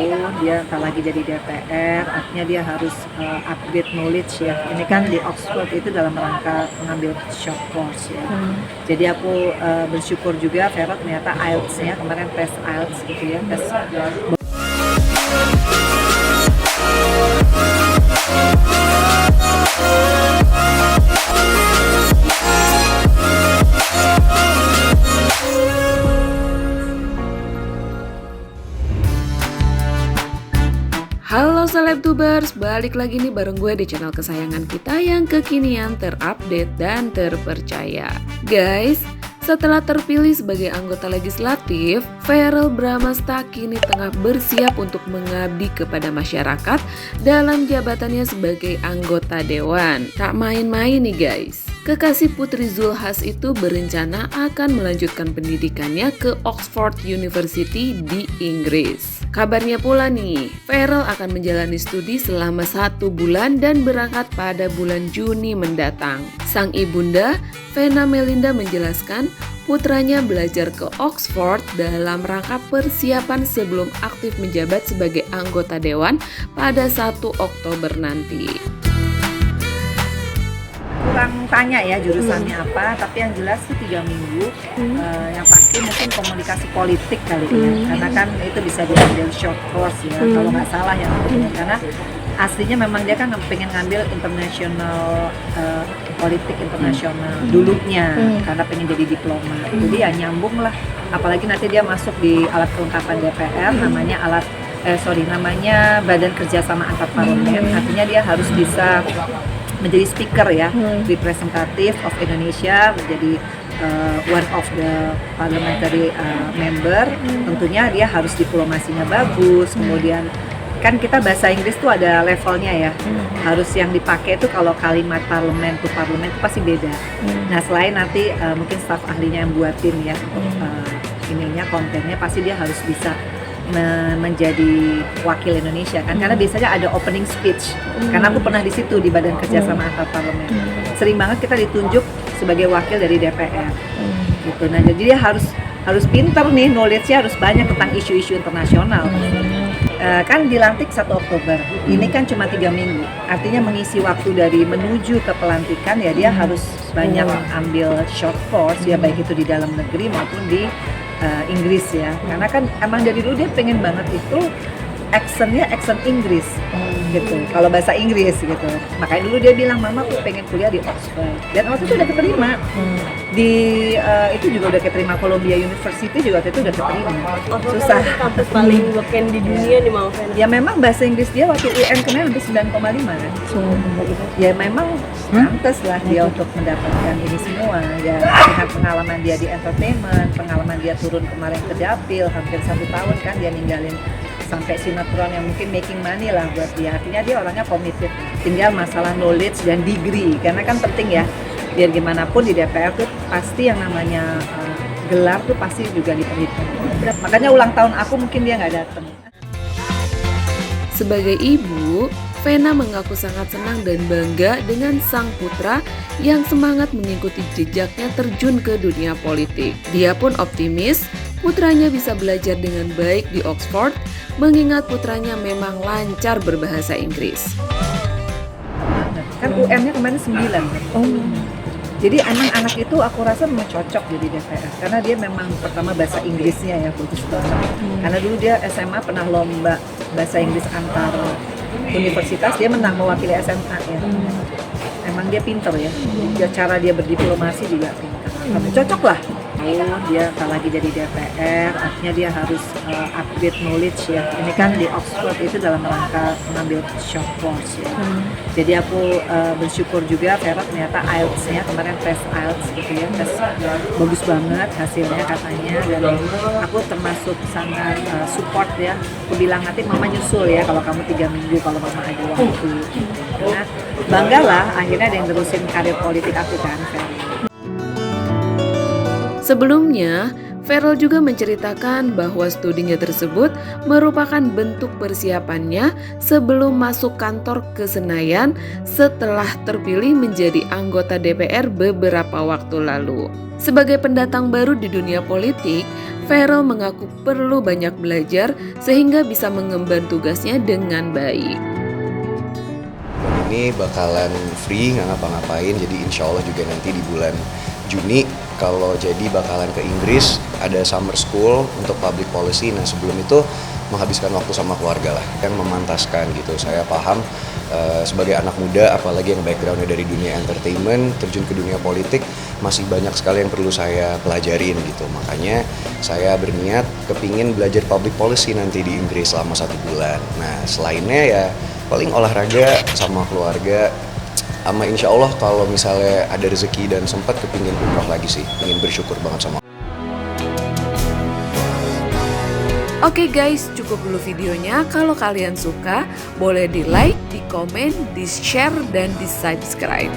tahun dia tak lagi jadi DPR, artinya dia harus upgrade knowledge ya. Ini kan di Oxford itu dalam rangka mengambil short course ya. Jadi aku bersyukur juga Vero ternyata IELTS-nya kemarin tes IELTS gitu ya, tes. Halo Selebtubers, balik lagi nih bareng gue di channel kesayangan kita yang kekinian, terupdate, dan terpercaya. Guys, setelah terpilih sebagai anggota legislatif, Verrell Bramasta kini tengah bersiap untuk mengabdi kepada masyarakat dalam jabatannya sebagai anggota dewan. Tak main-main nih guys. Kekasih Putri Zulhas itu berencana akan melanjutkan pendidikannya ke Oxford University di Inggris. Kabarnya pula nih, Verrell akan menjalani studi selama 1 bulan dan berangkat pada bulan Juni mendatang. Sang ibunda, Vena Melinda menjelaskan, putranya belajar ke Oxford dalam rangka persiapan sebelum aktif menjabat sebagai anggota dewan pada 1 Oktober nanti. Kurang tanya ya jurusannya apa, tapi yang jelas tuh 3 minggu. Yang pasti mungkin komunikasi politik kali ya, karena kan itu bisa diambil short course ya, kalau nggak salah ya. Karena aslinya memang dia kan pengen ngambil international politik internasional dulunya, karena pengen jadi diploma. Jadi ya nyambung lah, apalagi nanti dia masuk di alat kelengkapan DPR, namanya Badan Kerjasama Antar Parlemen. Artinya dia harus bisa menjadi speaker ya, representative of Indonesia, menjadi one of the parliamentary member. Tentunya dia harus diplomasinya bagus, kemudian kan kita bahasa Inggris tuh ada levelnya ya, harus yang dipakai itu kalau kalimat parlemen tuh parlemen itu pasti beda. Nah selain nanti mungkin staf ahlinya yang buatin ya kontennya, pasti dia harus bisa menjadi wakil Indonesia kan, karena biasanya ada opening speech. Karena aku pernah di situ di Badan Kerjasama Antar Parlemen, sering banget kita ditunjuk sebagai wakil dari DPR gitu. Nah jadi dia harus pintar nih, knowledge-nya harus banyak tentang isu-isu internasional. Kan dilantik 1 Oktober, ini kan cuma 3 minggu, artinya mengisi waktu dari menuju ke pelantikan ya dia harus banyak ambil short course ya, baik itu di dalam negeri maupun di Inggris ya, karena kan emang dari dulu dia pengen banget itu accent Inggris gitu, kalau bahasa Inggris gitu. Makanya dulu dia bilang, mama aku pengen kuliah di Oxford, dan waktu itu udah keterima di itu juga udah keterima Columbia University juga waktu itu udah keterima. Susah, kampus paling beken di dunia di Mount Vernon. Ya memang bahasa Inggris dia waktu UN kemarin hampir 9,5 kan. Ya memang pantas lah dia untuk mendapatkan ini semua ya, dengan pengalaman dia di entertainment, pengalaman dia turun kemarin ke dapil hampir 1 tahun kan, dia ninggalin sampai sinetron yang mungkin making money lah buat dia. Artinya dia orangnya committed, tinggal masalah knowledge dan degree, karena kan penting ya, biar gimana pun di DPR tuh pasti yang namanya gelar tuh pasti juga diperhitungkan. Makanya ulang tahun aku mungkin dia nggak datang. Sebagai ibu, Vena mengaku sangat senang dan bangga dengan sang putra yang semangat mengikuti jejaknya terjun ke dunia politik. Dia pun optimis putranya bisa belajar dengan baik di Oxford, mengingat putranya memang lancar berbahasa Inggris. Kan UN-nya kemarin 9. Jadi emang anak itu aku rasa memang cocok jadi DPR, karena dia memang pertama bahasa Inggrisnya ya bagus banget. Karena dulu dia SMA pernah lomba bahasa Inggris antar universitas, dia menang mewakili SMA ya. Emang dia pinter ya, cara dia berdiplomasi juga pinter. Cocok lah. Dia tak lagi jadi DPR, artinya dia harus upgrade knowledge ya. Ini kan di Oxford itu dalam rangka mengambil short course ya. Jadi aku bersyukur juga Vero ternyata IELTS-nya kemarin tes IELTS gitu ya, tes bagus banget hasilnya katanya, dan aku termasuk sangat support ya. Aku bilang nanti mama nyusul ya kalau kamu 3 minggu kalau mama ada waktu. Karena banggalah akhirnya ada yang terusin karir politik aku kan, Vero. Sebelumnya, Feral juga menceritakan bahwa studinya tersebut merupakan bentuk persiapannya sebelum masuk kantor ke Senayan setelah terpilih menjadi anggota DPR beberapa waktu lalu. Sebagai pendatang baru di dunia politik, Feral mengaku perlu banyak belajar sehingga bisa mengemban tugasnya dengan baik. Ini bakalan free, nggak ngapa-ngapain, jadi insya Allah juga nanti di bulan Juni kalau jadi bakalan ke Inggris, ada summer school untuk public policy. Nah sebelum itu menghabiskan waktu sama keluarga lah, yang memantaskan gitu. Saya paham sebagai anak muda, apalagi yang backgroundnya dari dunia entertainment, terjun ke dunia politik, masih banyak sekali yang perlu saya pelajarin gitu. Makanya saya berniat kepingin belajar public policy nanti di Inggris selama 1 bulan. Nah selainnya ya paling olahraga sama keluarga, sama insya Allah kalau misalnya ada rezeki dan sempat kepingin umroh lagi sih, ingin bersyukur banget sama. Oke guys, cukup dulu videonya. Kalau kalian suka, boleh di like, di komen, di share, dan di subscribe.